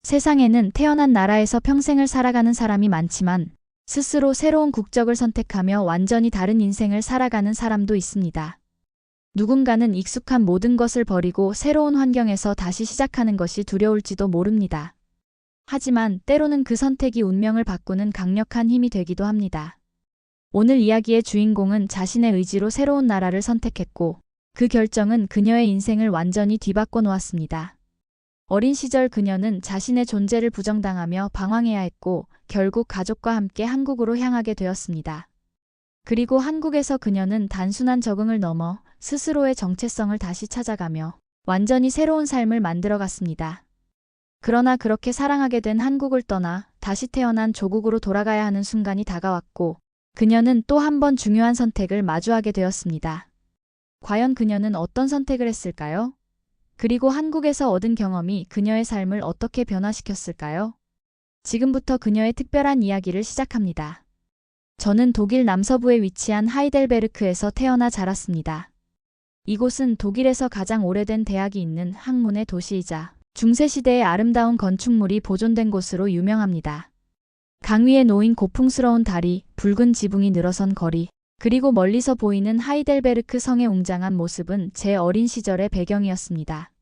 세상에는 태어난 나라에서 평생을 살아가는 사람이 많지만 스스로 새로운 국적을 선택하며 완전히 다른 인생을 살아가는 사람도 있습니다. 누군가는 익숙한 모든 것을 버리고 새로운 환경에서 다시 시작하는 것이 두려울지도 모릅니다. 하지만 때로는 그 선택이 운명을 바꾸는 강력한 힘이 되기도 합니다. 오늘 이야기의 주인공은 자신의 의지로 새로운 나라를 선택했고 그 결정은 그녀의 인생을 완전히 뒤바꿔 놓았습니다. 어린 시절 그녀는 자신의 존재를 부정당하며 방황해야 했고 결국 가족과 함께 한국으로 향하게 되었습니다. 그리고 한국에서 그녀는 단순한 적응을 넘어 스스로의 정체성을 다시 찾아가며 완전히 새로운 삶을 만들어갔습니다. 그러나 그렇게 사랑하게 된 한국을 떠나 다시 태어난 조국으로 돌아가야 하는 순간이 다가왔고 그녀는 또 한 번 중요한 선택을 마주하게 되었습니다. 과연 그녀는 어떤 선택을 했을까요? 그리고 한국에서 얻은 경험이 그녀의 삶을 어떻게 변화시켰을까요? 지금부터 그녀의 특별한 이야기를 시작합니다. 저는 독일 남서부에 위치한 하이델베르크에서 태어나 자랐습니다. 이곳은 독일에서 가장 오래된 대학이 있는 학문의 도시이자 중세시대의 아름다운 건축물이 보존된 곳으로 유명합니다. 강 위에 놓인 고풍스러운 다리, 붉은 지붕이 늘어선 거리, 그리고 멀리서 보이는 하이델베르크 성의 웅장한 모습은 제 어린 시절의 배경이었습니다.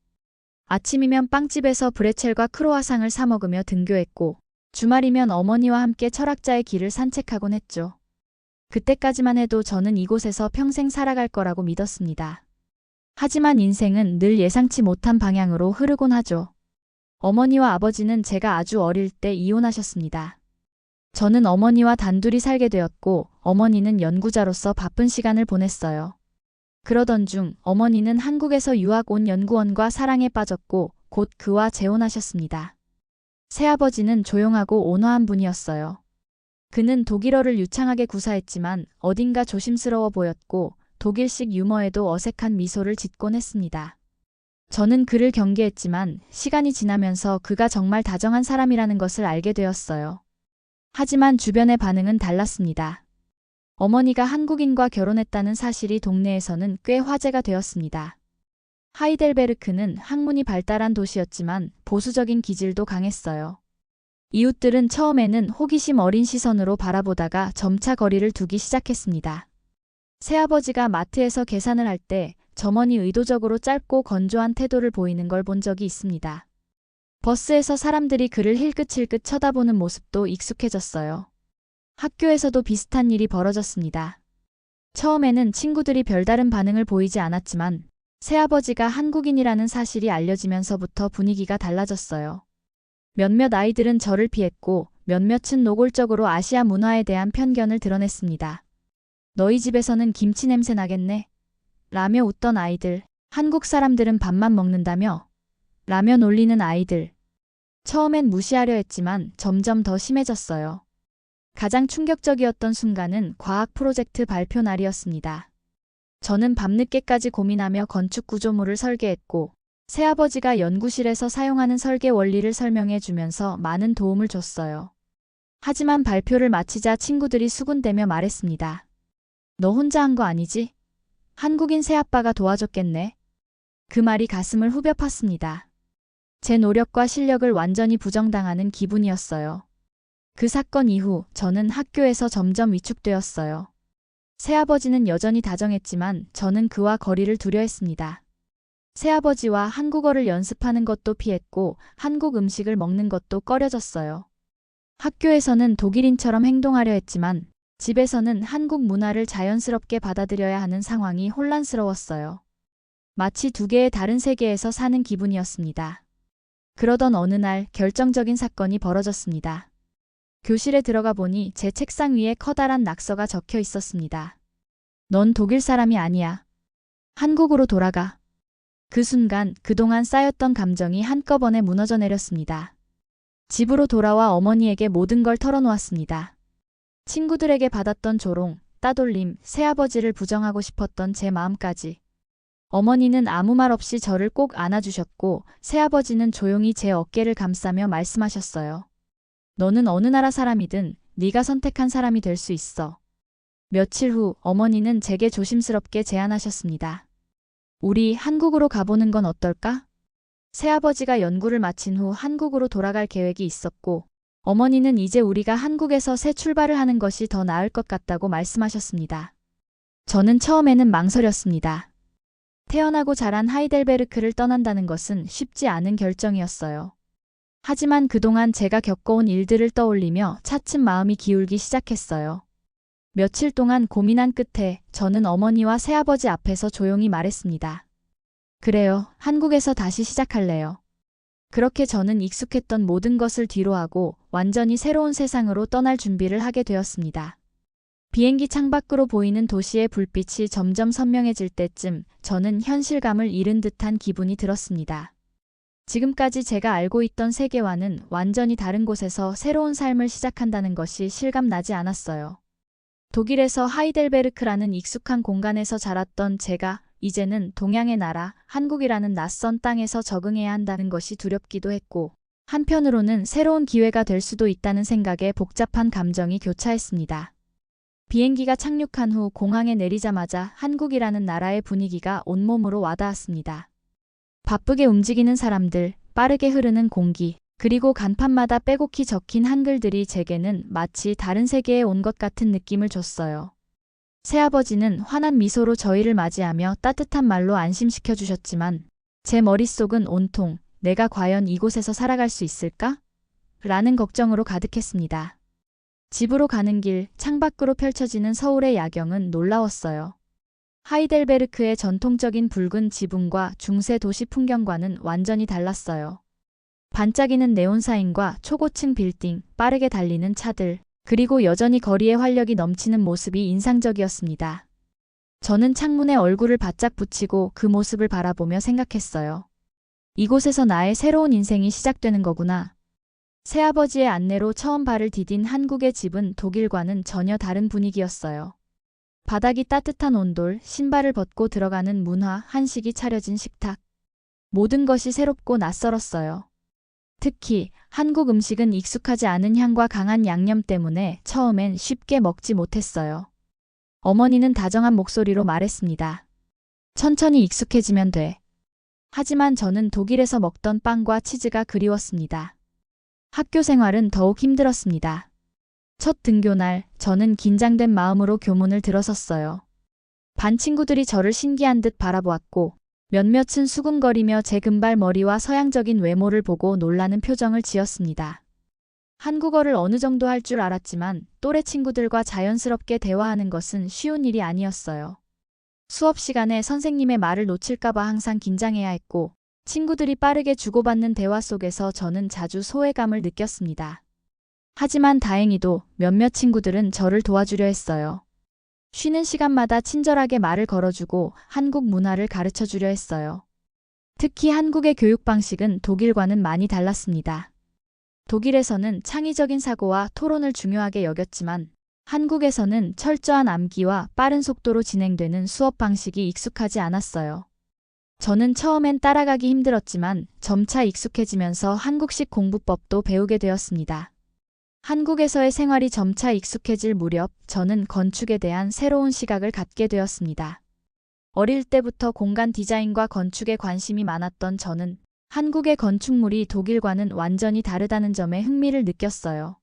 아침이면 빵집에서 브레첼과 크로와상을 사 먹으며 등교했고 주말이면 어머니와 함께 철학자의 길을 산책하곤 했죠. 그때까지만 해도 저는 이곳에서 평생 살아갈 거라고 믿었습니다. 하지만 인생은 늘 예상치 못한 방향으로 흐르곤 하죠. 어머니와 아버지는 제가 아주 어릴 때 이혼하셨습니다. 저는 어머니와 단둘이 살게 되었고 어머니는 연구자로서 바쁜 시간을 보냈어요. 그러던 중 어머니는 한국에서 유학 온 연구원과 사랑에 빠졌고 곧 그와 재혼하셨습니다. 새아버지는 조용하고 온화한 분이었어요. 그는 독일어를 유창하게 구사했지만 어딘가 조심스러워 보였고 독일식 유머에도 어색한 미소를 짓곤 했습니다. 저는 그를 경계했지만 시간이 지나면서 그가 정말 다정한 사람이라는 것을 알게 되었어요. 하지만 주변의 반응은 달랐습니다. 어머니가 한국인과 결혼했다는 사실이 동네에서는 꽤 화제가 되었습니다. 하이델베르크는 학문이 발달한 도시였지만 보수적인 기질도 강했어요. 이웃들은 처음에는 호기심 어린 시선으로 바라보다가 점차 거리를 두기 시작했습니다. 새아버지가 마트에서 계산을 할 때 점원이 의도적으로 짧고 건조한 태도를 보이는 걸 본 적이 있습니다. 버스에서 사람들이 그를 힐끗힐끗 쳐다보는 모습도 익숙해졌어요. 학교에서도 비슷한 일이 벌어졌습니다. 처음에는 친구들이 별다른 반응을 보이지 않았지만 새아버지가 한국인이라는 사실이 알려지면서부터 분위기가 달라졌어요. 몇몇 아이들은 저를 피했고 몇몇은 노골적으로 아시아 문화에 대한 편견을 드러냈습니다. 너희 집에서는 김치 냄새 나겠네? 라며 웃던 아이들, 한국 사람들은 밥만 먹는다며? 라며 놀리는 아이들. 처음엔 무시하려 했지만 점점 더 심해졌어요. 가장 충격적이었던 순간은 과학 프로젝트 발표 날이었습니다. 저는 밤늦게까지 고민하며 건축 구조물을 설계했고 새아버지가 연구실에서 사용하는 설계 원리를 설명해 주면서 많은 도움을 줬어요. 하지만 발표를 마치자 친구들이 수군대며 말했습니다. 너 혼자 한 거 아니지? 한국인 새아빠가 도와줬겠네. 그 말이 가슴을 후벼 팠습니다. 제 노력과 실력을 완전히 부정당하는 기분이었어요. 그 사건 이후 저는 학교에서 점점 위축되었어요. 새아버지는 여전히 다정했지만 저는 그와 거리를 두려 했습니다. 새아버지와 한국어를 연습하는 것도 피했고 한국 음식을 먹는 것도 꺼려졌어요. 학교에서는 독일인처럼 행동하려 했지만 집에서는 한국 문화를 자연스럽게 받아들여야 하는 상황이 혼란스러웠어요. 마치 두 개의 다른 세계에서 사는 기분이었습니다. 그러던 어느 날 결정적인 사건이 벌어졌습니다. 교실에 들어가 보니 제 책상 위에 커다란 낙서가 적혀 있었습니다. 넌 독일 사람이 아니야. 한국으로 돌아가. 그 순간 그동안 쌓였던 감정이 한꺼번에 무너져 내렸습니다. 집으로 돌아와 어머니에게 모든 걸 털어놓았습니다. 친구들에게 받았던 조롱, 따돌림, 새아버지를 부정하고 싶었던 제 마음까지. 어머니는 아무 말 없이 저를 꼭 안아주셨고 새아버지는 조용히 제 어깨를 감싸며 말씀하셨어요. 너는 어느 나라 사람이든 네가 선택한 사람이 될 수 있어. 며칠 후 어머니는 제게 조심스럽게 제안하셨습니다. 우리 한국으로 가보는 건 어떨까? 새아버지가 연구를 마친 후 한국으로 돌아갈 계획이 있었고, 어머니는 이제 우리가 한국에서 새 출발을 하는 것이 더 나을 것 같다고 말씀하셨습니다. 저는 처음에는 망설였습니다. 태어나고 자란 하이델베르크를 떠난다는 것은 쉽지 않은 결정이었어요. 하지만 그동안 제가 겪어온 일들을 떠올리며 차츰 마음이 기울기 시작했어요. 며칠 동안 고민한 끝에 저는 어머니와 새아버지 앞에서 조용히 말했습니다. 그래요, 한국에서 다시 시작할래요. 그렇게 저는 익숙했던 모든 것을 뒤로하고 완전히 새로운 세상으로 떠날 준비를 하게 되었습니다. 비행기 창밖으로 보이는 도시의 불빛이 점점 선명해질 때쯤 저는 현실감을 잃은 듯한 기분이 들었습니다. 지금까지 제가 알고 있던 세계와는 완전히 다른 곳에서 새로운 삶을 시작한다는 것이 실감나지 않았어요. 독일에서 하이델베르크라는 익숙한 공간에서 자랐던 제가 이제는 동양의 나라, 한국이라는 낯선 땅에서 적응해야 한다는 것이 두렵기도 했고, 한편으로는 새로운 기회가 될 수도 있다는 생각에 복잡한 감정이 교차했습니다. 비행기가 착륙한 후 공항에 내리자마자 한국이라는 나라의 분위기가 온몸으로 와닿았습니다. 바쁘게 움직이는 사람들, 빠르게 흐르는 공기, 그리고 간판마다 빼곡히 적힌 한글들이 제게는 마치 다른 세계에 온 것 같은 느낌을 줬어요. 새아버지는 환한 미소로 저희를 맞이하며 따뜻한 말로 안심시켜 주셨지만 제 머릿속은 온통 내가 과연 이곳에서 살아갈 수 있을까? 라는 걱정으로 가득했습니다. 집으로 가는 길, 창밖으로 펼쳐지는 서울의 야경은 놀라웠어요. 하이델베르크의 전통적인 붉은 지붕과 중세 도시 풍경과는 완전히 달랐어요. 반짝이는 네온사인과 초고층 빌딩, 빠르게 달리는 차들, 그리고 여전히 거리에 활력이 넘치는 모습이 인상적이었습니다. 저는 창문에 얼굴을 바짝 붙이고 그 모습을 바라보며 생각했어요. 이곳에서 나의 새로운 인생이 시작되는 거구나. 새아버지의 안내로 처음 발을 디딘 한국의 집은 독일과는 전혀 다른 분위기였어요. 바닥이 따뜻한 온돌, 신발을 벗고 들어가는 문화, 한식이 차려진 식탁. 모든 것이 새롭고 낯설었어요. 특히 한국 음식은 익숙하지 않은 향과 강한 양념 때문에 처음엔 쉽게 먹지 못했어요. 어머니는 다정한 목소리로 말했습니다. 천천히 익숙해지면 돼. 하지만 저는 독일에서 먹던 빵과 치즈가 그리웠습니다. 학교 생활은 더욱 힘들었습니다. 첫 등교날, 저는 긴장된 마음으로 교문을 들어섰어요. 반 친구들이 저를 신기한 듯 바라보았고, 몇몇은 수군거리며 제 금발머리와 서양적인 외모를 보고 놀라는 표정을 지었습니다. 한국어를 어느 정도 할 줄 알았지만 또래 친구들과 자연스럽게 대화하는 것은 쉬운 일이 아니었어요. 수업 시간에 선생님의 말을 놓칠까봐 항상 긴장해야 했고, 친구들이 빠르게 주고받는 대화 속에서 저는 자주 소외감을 느꼈습니다. 하지만 다행히도 몇몇 친구들은 저를 도와주려 했어요. 쉬는 시간마다 친절하게 말을 걸어주고 한국 문화를 가르쳐주려 했어요. 특히 한국의 교육 방식은 독일과는 많이 달랐습니다. 독일에서는 창의적인 사고와 토론을 중요하게 여겼지만 한국에서는 철저한 암기와 빠른 속도로 진행되는 수업 방식이 익숙하지 않았어요. 저는 처음엔 따라가기 힘들었지만 점차 익숙해지면서 한국식 공부법도 배우게 되었습니다. 한국에서의 생활이 점차 익숙해질 무렵 저는 건축에 대한 새로운 시각을 갖게 되었습니다. 어릴 때부터 공간 디자인과 건축에 관심이 많았던 저는 한국의 건축물이 독일과는 완전히 다르다는 점에 흥미를 느꼈어요.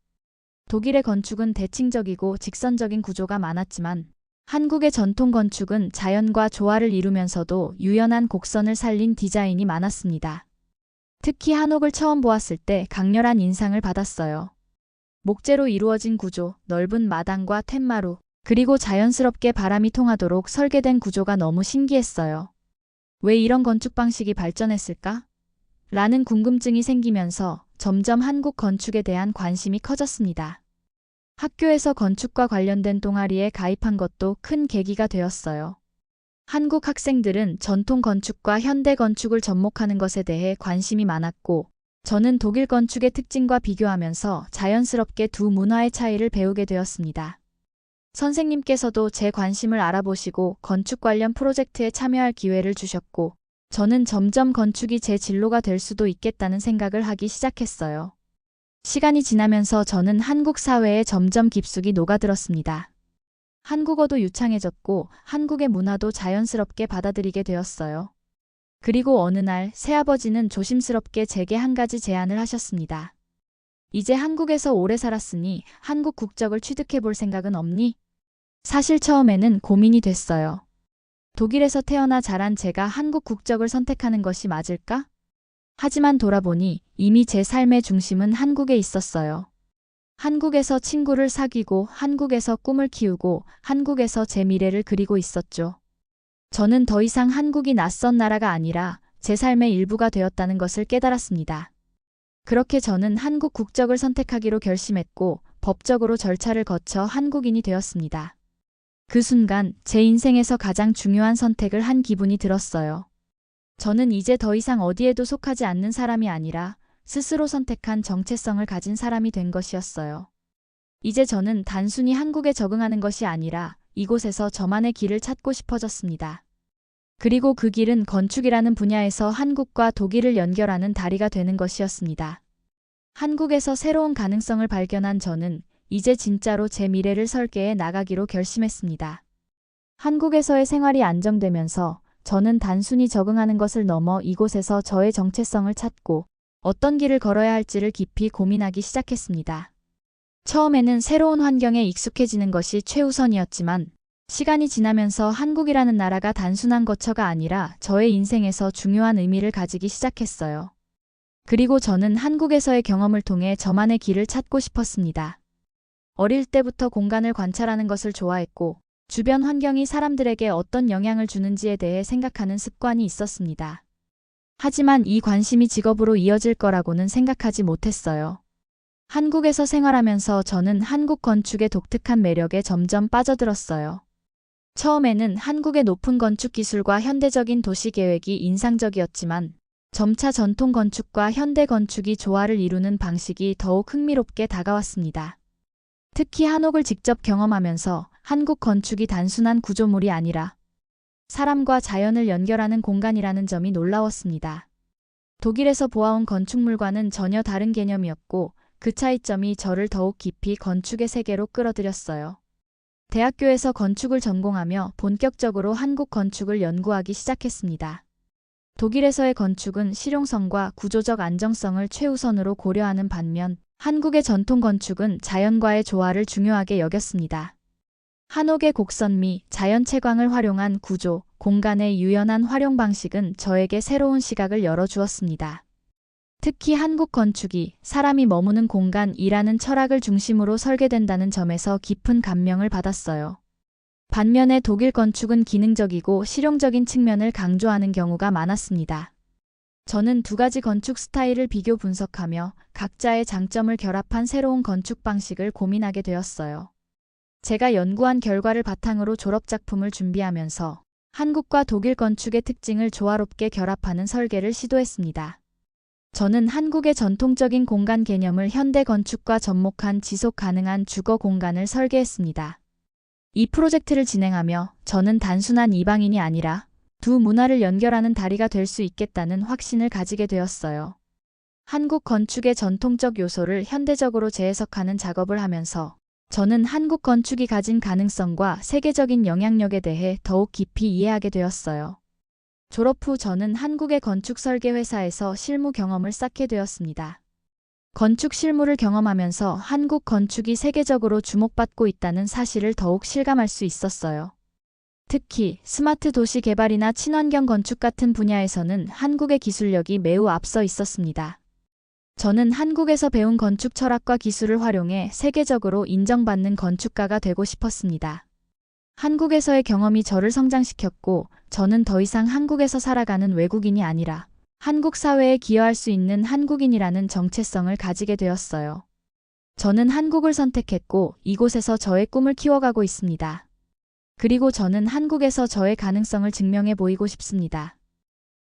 독일의 건축은 대칭적이고 직선적인 구조가 많았지만 한국의 전통 건축은 자연과 조화를 이루면서도 유연한 곡선을 살린 디자인이 많았습니다. 특히 한옥을 처음 보았을 때 강렬한 인상을 받았어요. 목재로 이루어진 구조, 넓은 마당과 툇마루, 그리고 자연스럽게 바람이 통하도록 설계된 구조가 너무 신기했어요. 왜 이런 건축 방식이 발전했을까? 라는 궁금증이 생기면서 점점 한국 건축에 대한 관심이 커졌습니다. 학교에서 건축과 관련된 동아리에 가입한 것도 큰 계기가 되었어요. 한국 학생들은 전통 건축과 현대 건축을 접목하는 것에 대해 관심이 많았고, 저는 독일 건축의 특징과 비교하면서 자연스럽게 두 문화의 차이를 배우게 되었습니다. 선생님께서도 제 관심을 알아보시고 건축 관련 프로젝트에 참여할 기회를 주셨고, 저는 점점 건축이 제 진로가 될 수도 있겠다는 생각을 하기 시작했어요. 시간이 지나면서 저는 한국 사회에 점점 깊숙이 녹아들었습니다. 한국어도 유창해졌고 한국의 문화도 자연스럽게 받아들이게 되었어요. 그리고 어느 날 새아버지는 조심스럽게 제게 한 가지 제안을 하셨습니다. 이제 한국에서 오래 살았으니 한국 국적을 취득해 볼 생각은 없니? 사실 처음에는 고민이 됐어요. 독일에서 태어나 자란 제가 한국 국적을 선택하는 것이 맞을까? 하지만 돌아보니 이미 제 삶의 중심은 한국에 있었어요. 한국에서 친구를 사귀고 한국에서 꿈을 키우고 한국에서 제 미래를 그리고 있었죠. 저는 더 이상 한국이 낯선 나라가 아니라 제 삶의 일부가 되었다는 것을 깨달았습니다. 그렇게 저는 한국 국적을 선택하기로 결심했고 법적으로 절차를 거쳐 한국인이 되었습니다. 그 순간 제 인생에서 가장 중요한 선택을 한 기분이 들었어요. 저는 이제 더 이상 어디에도 속하지 않는 사람이 아니라 스스로 선택한 정체성을 가진 사람이 된 것이었어요. 이제 저는 단순히 한국에 적응하는 것이 아니라 이곳에서 저만의 길을 찾고 싶어졌습니다. 그리고 그 길은 건축이라는 분야에서 한국과 독일을 연결하는 다리가 되는 것이었습니다. 한국에서 새로운 가능성을 발견한 저는 이제 진짜로 제 미래를 설계해 나가기로 결심했습니다. 한국에서의 생활이 안정되면서 저는 단순히 적응하는 것을 넘어 이곳에서 저의 정체성을 찾고 어떤 길을 걸어야 할지를 깊이 고민하기 시작했습니다. 처음에는 새로운 환경에 익숙해지는 것이 최우선이었지만 시간이 지나면서 한국이라는 나라가 단순한 거처가 아니라 저의 인생에서 중요한 의미를 가지기 시작했어요. 그리고 저는 한국에서의 경험을 통해 저만의 길을 찾고 싶었습니다. 어릴 때부터 공간을 관찰하는 것을 좋아했고 주변 환경이 사람들에게 어떤 영향을 주는지에 대해 생각하는 습관이 있었습니다. 하지만 이 관심이 직업으로 이어질 거라고는 생각하지 못했어요. 한국에서 생활하면서 저는 한국 건축의 독특한 매력에 점점 빠져들었어요. 처음에는 한국의 높은 건축 기술과 현대적인 도시 계획이 인상적이었지만 점차 전통 건축과 현대 건축이 조화를 이루는 방식이 더욱 흥미롭게 다가왔습니다. 특히 한옥을 직접 경험하면서 한국 건축이 단순한 구조물이 아니라 사람과 자연을 연결하는 공간이라는 점이 놀라웠습니다. 독일에서 보아온 건축물과는 전혀 다른 개념이었고 그 차이점이 저를 더욱 깊이 건축의 세계로 끌어들였어요. 대학교에서 건축을 전공하며 본격적으로 한국 건축을 연구하기 시작했습니다. 독일에서의 건축은 실용성과 구조적 안정성을 최우선으로 고려하는 반면 한국의 전통 건축은 자연과의 조화를 중요하게 여겼습니다. 한옥의 곡선미, 자연 채광을 활용한 구조, 공간의 유연한 활용 방식은 저에게 새로운 시각을 열어주었습니다. 특히 한국 건축이 사람이 머무는 공간이라는 철학을 중심으로 설계된다는 점에서 깊은 감명을 받았어요. 반면에 독일 건축은 기능적이고 실용적인 측면을 강조하는 경우가 많았습니다. 저는 두 가지 건축 스타일을 비교 분석하며 각자의 장점을 결합한 새로운 건축 방식을 고민하게 되었어요. 제가 연구한 결과를 바탕으로 졸업작품을 준비하면서 한국과 독일 건축의 특징을 조화롭게 결합하는 설계를 시도했습니다. 저는 한국의 전통적인 공간 개념을 현대 건축과 접목한 지속 가능한 주거 공간을 설계했습니다. 이 프로젝트를 진행하며 저는 단순한 이방인이 아니라 두 문화를 연결하는 다리가 될 수 있겠다는 확신을 가지게 되었어요. 한국 건축의 전통적 요소를 현대적으로 재해석하는 작업을 하면서 저는 한국 건축이 가진 가능성과 세계적인 영향력에 대해 더욱 깊이 이해하게 되었어요. 졸업 후 저는 한국의 건축 설계 회사에서 실무 경험을 쌓게 되었습니다. 건축 실무를 경험하면서 한국 건축이 세계적으로 주목받고 있다는 사실을 더욱 실감할 수 있었어요. 특히 스마트 도시 개발이나 친환경 건축 같은 분야에서는 한국의 기술력이 매우 앞서 있었습니다. 저는 한국에서 배운 건축 철학과 기술을 활용해 세계적으로 인정받는 건축가가 되고 싶었습니다. 한국에서의 경험이 저를 성장시켰고 저는 더 이상 한국에서 살아가는 외국인이 아니라 한국 사회에 기여할 수 있는 한국인이라는 정체성을 가지게 되었어요. 저는 한국을 선택했고 이곳에서 저의 꿈을 키워가고 있습니다. 그리고 저는 한국에서 저의 가능성을 증명해 보이고 싶습니다.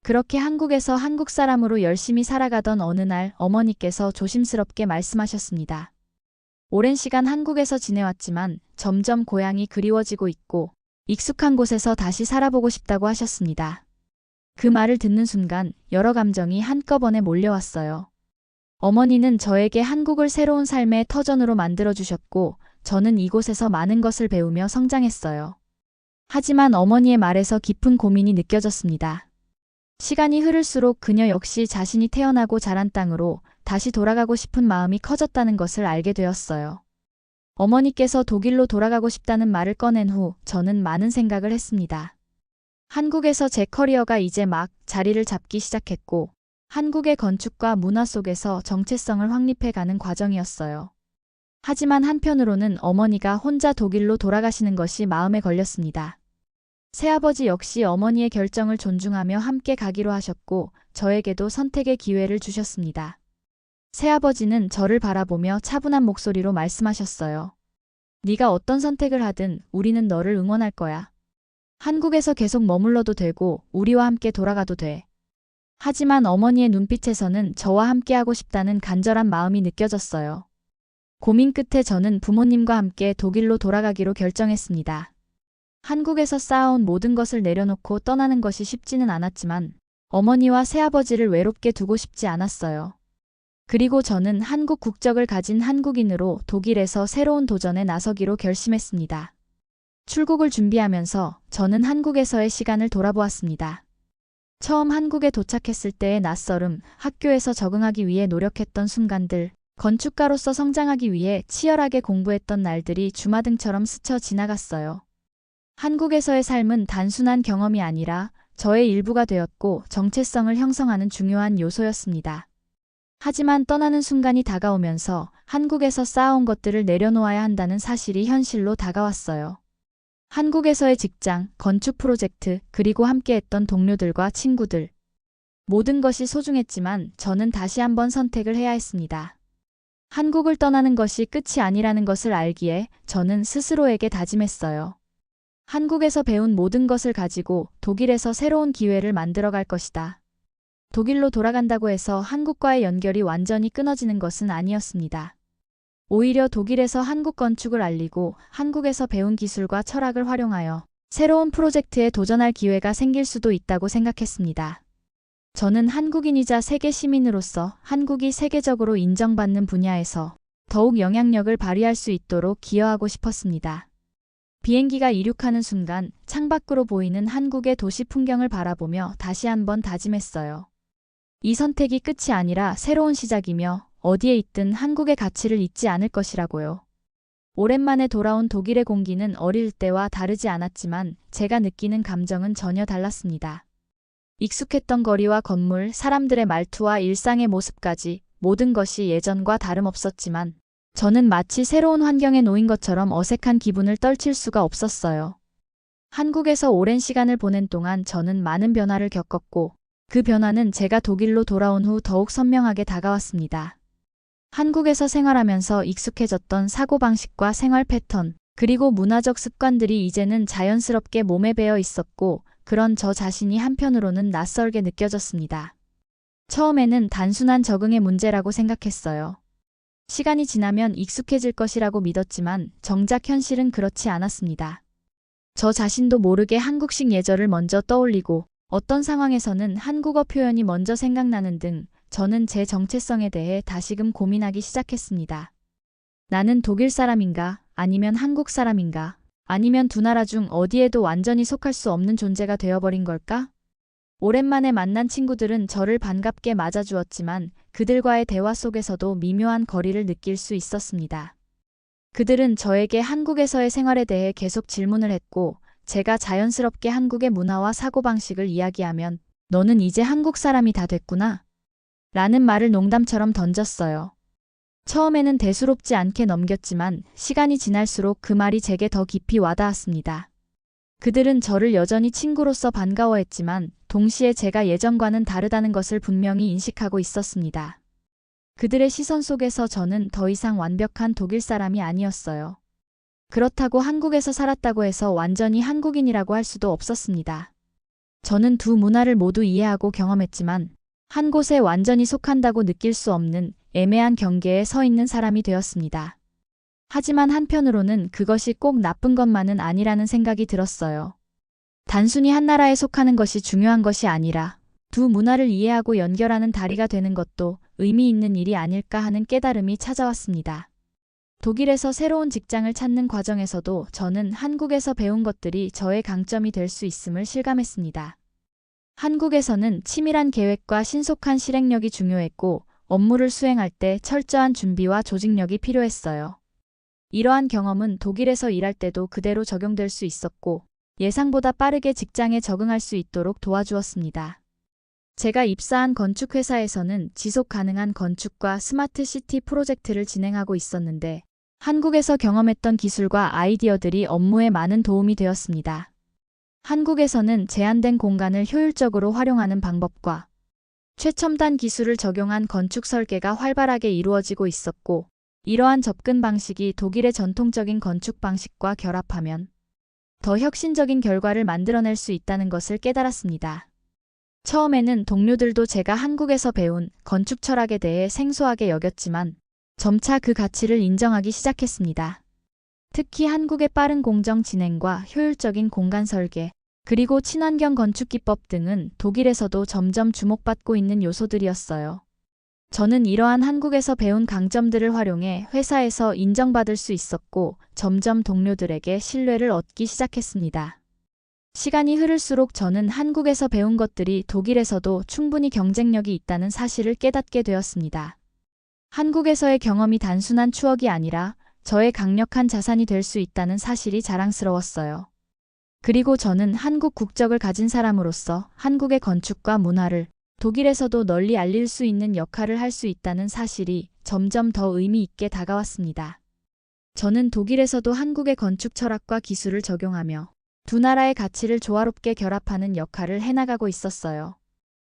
그렇게 한국에서 한국 사람으로 열심히 살아가던 어느 날 어머니께서 조심스럽게 말씀하셨습니다. 오랜 시간 한국에서 지내왔지만 점점 고향이 그리워지고 있고 익숙한 곳에서 다시 살아보고 싶다고 하셨습니다. 그 말을 듣는 순간 여러 감정이 한꺼번에 몰려왔어요. 어머니는 저에게 한국을 새로운 삶의 터전으로 만들어주셨고 저는 이곳에서 많은 것을 배우며 성장했어요. 하지만 어머니의 말에서 깊은 고민이 느껴졌습니다. 시간이 흐를수록 그녀 역시 자신이 태어나고 자란 땅으로 다시 돌아가고 싶은 마음이 커졌다는 것을 알게 되었어요. 어머니께서 독일로 돌아가고 싶다는 말을 꺼낸 후 저는 많은 생각을 했습니다. 한국에서 제 커리어가 이제 막 자리를 잡기 시작했고 한국의 건축과 문화 속에서 정체성을 확립해가는 과정이었어요. 하지만 한편으로는 어머니가 혼자 독일로 돌아가시는 것이 마음에 걸렸습니다. 새아버지 역시 어머니의 결정을 존중하며 함께 가기로 하셨고 저에게도 선택의 기회를 주셨습니다. 새아버지는 저를 바라보며 차분한 목소리로 말씀하셨어요. 네가 어떤 선택을 하든 우리는 너를 응원할 거야. 한국에서 계속 머물러도 되고 우리와 함께 돌아가도 돼. 하지만 어머니의 눈빛에서는 저와 함께하고 싶다는 간절한 마음이 느껴졌어요. 고민 끝에 저는 부모님과 함께 독일로 돌아가기로 결정했습니다. 한국에서 쌓아온 모든 것을 내려놓고 떠나는 것이 쉽지는 않았지만 어머니와 새아버지를 외롭게 두고 싶지 않았어요. 그리고 저는 한국 국적을 가진 한국인으로 독일에서 새로운 도전에 나서기로 결심했습니다. 출국을 준비하면서 저는 한국에서의 시간을 돌아보았습니다. 처음 한국에 도착했을 때의 낯설음, 학교에서 적응하기 위해 노력했던 순간들, 건축가로서 성장하기 위해 치열하게 공부했던 날들이 주마등처럼 스쳐 지나갔어요. 한국에서의 삶은 단순한 경험이 아니라 저의 일부가 되었고 정체성을 형성하는 중요한 요소였습니다. 하지만 떠나는 순간이 다가오면서 한국에서 쌓아온 것들을 내려놓아야 한다는 사실이 현실로 다가왔어요. 한국에서의 직장, 건축 프로젝트, 그리고 함께했던 동료들과 친구들. 모든 것이 소중했지만 저는 다시 한번 선택을 해야 했습니다. 한국을 떠나는 것이 끝이 아니라는 것을 알기에 저는 스스로에게 다짐했어요. 한국에서 배운 모든 것을 가지고 독일에서 새로운 기회를 만들어갈 것이다. 독일로 돌아간다고 해서 한국과의 연결이 완전히 끊어지는 것은 아니었습니다. 오히려 독일에서 한국 건축을 알리고 한국에서 배운 기술과 철학을 활용하여 새로운 프로젝트에 도전할 기회가 생길 수도 있다고 생각했습니다. 저는 한국인이자 세계 시민으로서 한국이 세계적으로 인정받는 분야에서 더욱 영향력을 발휘할 수 있도록 기여하고 싶었습니다. 비행기가 이륙하는 순간 창밖으로 보이는 한국의 도시 풍경을 바라보며 다시 한번 다짐했어요. 이 선택이 끝이 아니라 새로운 시작이며 어디에 있든 한국의 가치를 잊지 않을 것이라고요. 오랜만에 돌아온 독일의 공기는 어릴 때와 다르지 않았지만 제가 느끼는 감정은 전혀 달랐습니다. 익숙했던 거리와 건물, 사람들의 말투와 일상의 모습까지 모든 것이 예전과 다름없었지만 저는 마치 새로운 환경에 놓인 것처럼 어색한 기분을 떨칠 수가 없었어요. 한국에서 오랜 시간을 보낸 동안 저는 많은 변화를 겪었고 그 변화는 제가 독일로 돌아온 후 더욱 선명하게 다가왔습니다. 한국에서 생활하면서 익숙해졌던 사고방식과 생활 패턴, 그리고 문화적 습관들이 이제는 자연스럽게 몸에 배어 있었고 그런 저 자신이 한편으로는 낯설게 느껴졌습니다. 처음에는 단순한 적응의 문제라고 생각했어요. 시간이 지나면 익숙해질 것이라고 믿었지만 정작 현실은 그렇지 않았습니다. 저 자신도 모르게 한국식 예절을 먼저 떠올리고 어떤 상황에서는 한국어 표현이 먼저 생각나는 등 저는 제 정체성에 대해 다시금 고민하기 시작했습니다. 나는 독일 사람인가? 아니면 한국 사람인가? 아니면 두 나라 중 어디에도 완전히 속할 수 없는 존재가 되어버린 걸까? 오랜만에 만난 친구들은 저를 반갑게 맞아주었지만 그들과의 대화 속에서도 미묘한 거리를 느낄 수 있었습니다. 그들은 저에게 한국에서의 생활에 대해 계속 질문을 했고 제가 자연스럽게 한국의 문화와 사고방식을 이야기하면 너는 이제 한국 사람이 다 됐구나 라는 말을 농담처럼 던졌어요. 처음에는 대수롭지 않게 넘겼지만 시간이 지날수록 그 말이 제게 더 깊이 와닿았습니다. 그들은 저를 여전히 친구로서 반가워했지만 동시에 제가 예전과는 다르다는 것을 분명히 인식하고 있었습니다. 그들의 시선 속에서 저는 더 이상 완벽한 독일 사람이 아니었어요. 그렇다고 한국에서 살았다고 해서 완전히 한국인이라고 할 수도 없었습니다. 저는 두 문화를 모두 이해하고 경험했지만 한 곳에 완전히 속한다고 느낄 수 없는 애매한 경계에 서 있는 사람이 되었습니다. 하지만 한편으로는 그것이 꼭 나쁜 것만은 아니라는 생각이 들었어요. 단순히 한 나라에 속하는 것이 중요한 것이 아니라 두 문화를 이해하고 연결하는 다리가 되는 것도 의미 있는 일이 아닐까 하는 깨달음이 찾아왔습니다. 독일에서 새로운 직장을 찾는 과정에서도 저는 한국에서 배운 것들이 저의 강점이 될 수 있음을 실감했습니다. 한국에서는 치밀한 계획과 신속한 실행력이 중요했고, 업무를 수행할 때 철저한 준비와 조직력이 필요했어요. 이러한 경험은 독일에서 일할 때도 그대로 적용될 수 있었고, 예상보다 빠르게 직장에 적응할 수 있도록 도와주었습니다. 제가 입사한 건축회사에서는 지속 가능한 건축과 스마트 시티 프로젝트를 진행하고 있었는데, 한국에서 경험했던 기술과 아이디어들이 업무에 많은 도움이 되었습니다. 한국에서는 제한된 공간을 효율적으로 활용하는 방법과 최첨단 기술을 적용한 건축 설계가 활발하게 이루어지고 있었고, 이러한 접근 방식이 독일의 전통적인 건축 방식과 결합하면 더 혁신적인 결과를 만들어낼 수 있다는 것을 깨달았습니다. 처음에는 동료들도 제가 한국에서 배운 건축 철학에 대해 생소하게 여겼지만 점차 그 가치를 인정하기 시작했습니다. 특히 한국의 빠른 공정 진행과 효율적인 공간 설계, 그리고 친환경 건축 기법 등은 독일에서도 점점 주목받고 있는 요소들이었어요. 저는 이러한 한국에서 배운 강점들을 활용해 회사에서 인정받을 수 있었고, 점점 동료들에게 신뢰를 얻기 시작했습니다. 시간이 흐를수록 저는 한국에서 배운 것들이 독일에서도 충분히 경쟁력이 있다는 사실을 깨닫게 되었습니다. 한국에서의 경험이 단순한 추억이 아니라 저의 강력한 자산이 될 수 있다는 사실이 자랑스러웠어요. 그리고 저는 한국 국적을 가진 사람으로서 한국의 건축과 문화를 독일에서도 널리 알릴 수 있는 역할을 할 수 있다는 사실이 점점 더 의미 있게 다가왔습니다. 저는 독일에서도 한국의 건축 철학과 기술을 적용하며 두 나라의 가치를 조화롭게 결합하는 역할을 해나가고 있었어요.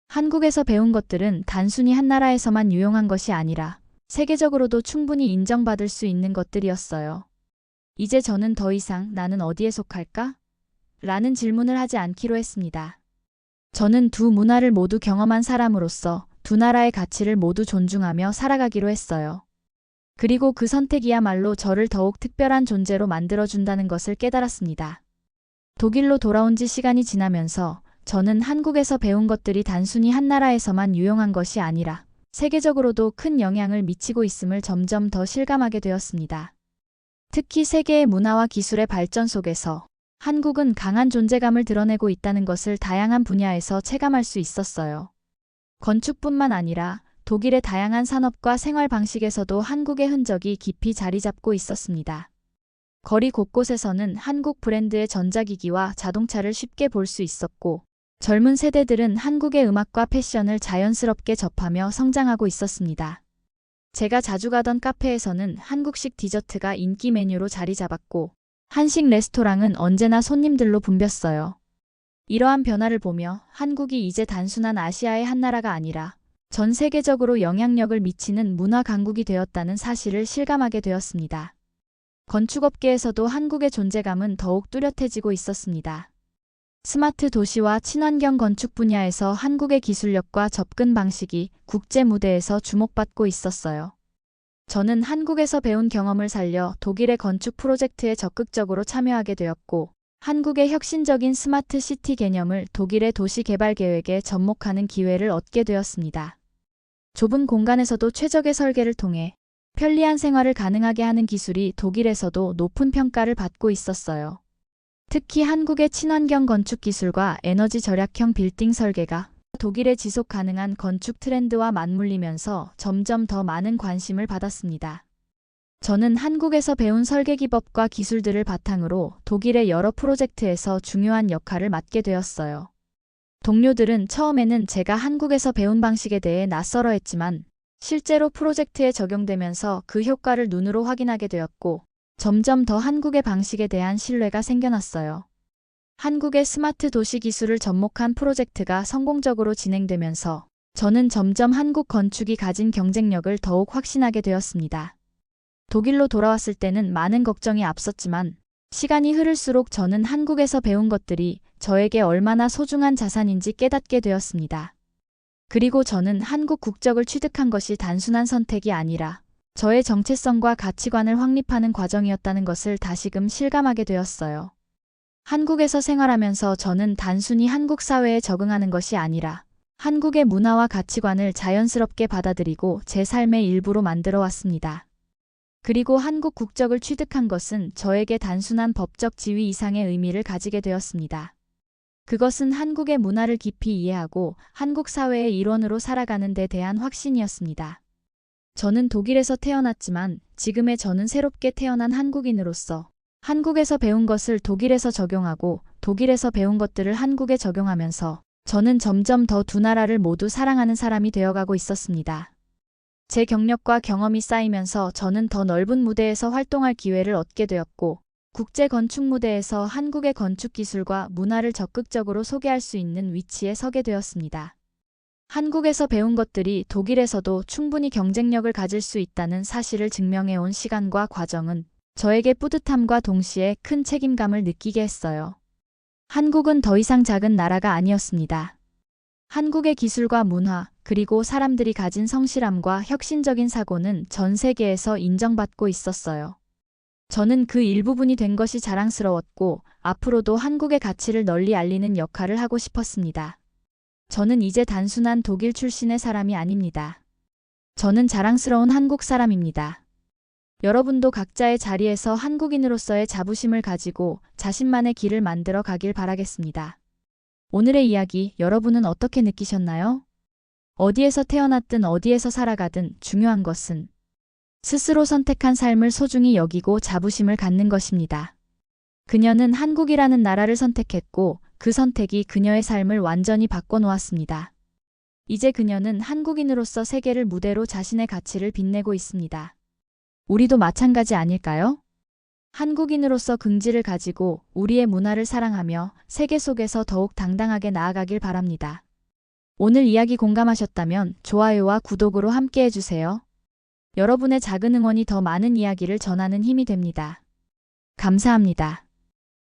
한국에서 배운 것들은 단순히 한 나라에서만 유용한 것이 아니라 세계적으로도 충분히 인정받을 수 있는 것들이었어요. 이제 저는 더 이상 나는 어디에 속할까? 라는 질문을 하지 않기로 했습니다. 저는 두 문화를 모두 경험한 사람으로서 두 나라의 가치를 모두 존중하며 살아가기로 했어요. 그리고 그 선택이야말로 저를 더욱 특별한 존재로 만들어준다는 것을 깨달았습니다. 독일로 돌아온 지 시간이 지나면서 저는 한국에서 배운 것들이 단순히 한 나라에서만 유용한 것이 아니라 세계적으로도 큰 영향을 미치고 있음을 점점 더 실감하게 되었습니다. 특히 세계의 문화와 기술의 발전 속에서 한국은 강한 존재감을 드러내고 있다는 것을 다양한 분야에서 체감할 수 있었어요. 건축뿐만 아니라 독일의 다양한 산업과 생활 방식에서도 한국의 흔적이 깊이 자리 잡고 있었습니다. 거리 곳곳에서는 한국 브랜드의 전자기기와 자동차를 쉽게 볼 수 있었고, 젊은 세대들은 한국의 음악과 패션을 자연스럽게 접하며 성장하고 있었습니다. 제가 자주 가던 카페에서는 한국식 디저트가 인기 메뉴로 자리 잡았고, 한식 레스토랑은 언제나 손님들로 붐볐어요. 이러한 변화를 보며 한국이 이제 단순한 아시아의 한 나라가 아니라 전 세계적으로 영향력을 미치는 문화 강국이 되었다는 사실을 실감하게 되었습니다. 건축업계에서도 한국의 존재감은 더욱 뚜렷해지고 있었습니다. 스마트 도시와 친환경 건축 분야에서 한국의 기술력과 접근 방식이 국제 무대에서 주목받고 있었어요. 저는 한국에서 배운 경험을 살려 독일의 건축 프로젝트에 적극적으로 참여하게 되었고, 한국의 혁신적인 스마트 시티 개념을 독일의 도시 개발 계획에 접목하는 기회를 얻게 되었습니다. 좁은 공간에서도 최적의 설계를 통해 편리한 생활을 가능하게 하는 기술이 독일에서도 높은 평가를 받고 있었어요. 특히 한국의 친환경 건축 기술과 에너지 절약형 빌딩 설계가 독일의 지속 가능한 건축 트렌드와 맞물리면서 점점 더 많은 관심을 받았습니다. 저는 한국에서 배운 설계 기법과 기술들을 바탕으로 독일의 여러 프로젝트에서 중요한 역할을 맡게 되었어요. 동료들은 처음에는 제가 한국에서 배운 방식에 대해 낯설어했지만 실제로 프로젝트에 적용되면서 그 효과를 눈으로 확인하게 되었고, 점점 더 한국의 방식에 대한 신뢰가 생겨났어요. 한국의 스마트 도시 기술을 접목한 프로젝트가 성공적으로 진행되면서 저는 점점 한국 건축이 가진 경쟁력을 더욱 확신하게 되었습니다. 독일로 돌아왔을 때는 많은 걱정이 앞섰지만 시간이 흐를수록 저는 한국에서 배운 것들이 저에게 얼마나 소중한 자산인지 깨닫게 되었습니다. 그리고 저는 한국 국적을 취득한 것이 단순한 선택이 아니라 저의 정체성과 가치관을 확립하는 과정이었다는 것을 다시금 실감하게 되었어요. 한국에서 생활하면서 저는 단순히 한국 사회에 적응하는 것이 아니라 한국의 문화와 가치관을 자연스럽게 받아들이고 제 삶의 일부로 만들어 왔습니다. 그리고 한국 국적을 취득한 것은 저에게 단순한 법적 지위 이상의 의미를 가지게 되었습니다. 그것은 한국의 문화를 깊이 이해하고 한국 사회의 일원으로 살아가는 데 대한 확신이었습니다. 저는 독일에서 태어났지만 지금의 저는 새롭게 태어난 한국인으로서 한국에서 배운 것을 독일에서 적용하고 독일에서 배운 것들을 한국에 적용하면서 저는 점점 더 두 나라를 모두 사랑하는 사람이 되어가고 있었습니다. 제 경력과 경험이 쌓이면서 저는 더 넓은 무대에서 활동할 기회를 얻게 되었고 국제 건축 무대에서 한국의 건축 기술과 문화를 적극적으로 소개할 수 있는 위치에 서게 되었습니다. 한국에서 배운 것들이 독일에서도 충분히 경쟁력을 가질 수 있다는 사실을 증명해온 시간과 과정은 저에게 뿌듯함과 동시에 큰 책임감을 느끼게 했어요. 한국은 더 이상 작은 나라가 아니었습니다. 한국의 기술과 문화, 그리고 사람들이 가진 성실함과 혁신적인 사고는 전 세계에서 인정받고 있었어요. 저는 그 일부분이 된 것이 자랑스러웠고 앞으로도 한국의 가치를 널리 알리는 역할을 하고 싶었습니다. 저는 이제 단순한 독일 출신의 사람이 아닙니다. 저는 자랑스러운 한국 사람입니다. 여러분도 각자의 자리에서 한국인으로서의 자부심을 가지고 자신만의 길을 만들어 가길 바라겠습니다. 오늘의 이야기 여러분은 어떻게 느끼셨나요? 어디에서 태어났든 어디에서 살아가든 중요한 것은 스스로 선택한 삶을 소중히 여기고 자부심을 갖는 것입니다. 그녀는 한국이라는 나라를 선택했고 그 선택이 그녀의 삶을 완전히 바꿔놓았습니다. 이제 그녀는 한국인으로서 세계를 무대로 자신의 가치를 빛내고 있습니다. 우리도 마찬가지 아닐까요? 한국인으로서 긍지를 가지고 우리의 문화를 사랑하며 세계 속에서 더욱 당당하게 나아가길 바랍니다. 오늘 이야기 공감하셨다면 좋아요와 구독으로 함께 해주세요. 여러분의 작은 응원이 더 많은 이야기를 전하는 힘이 됩니다. 감사합니다.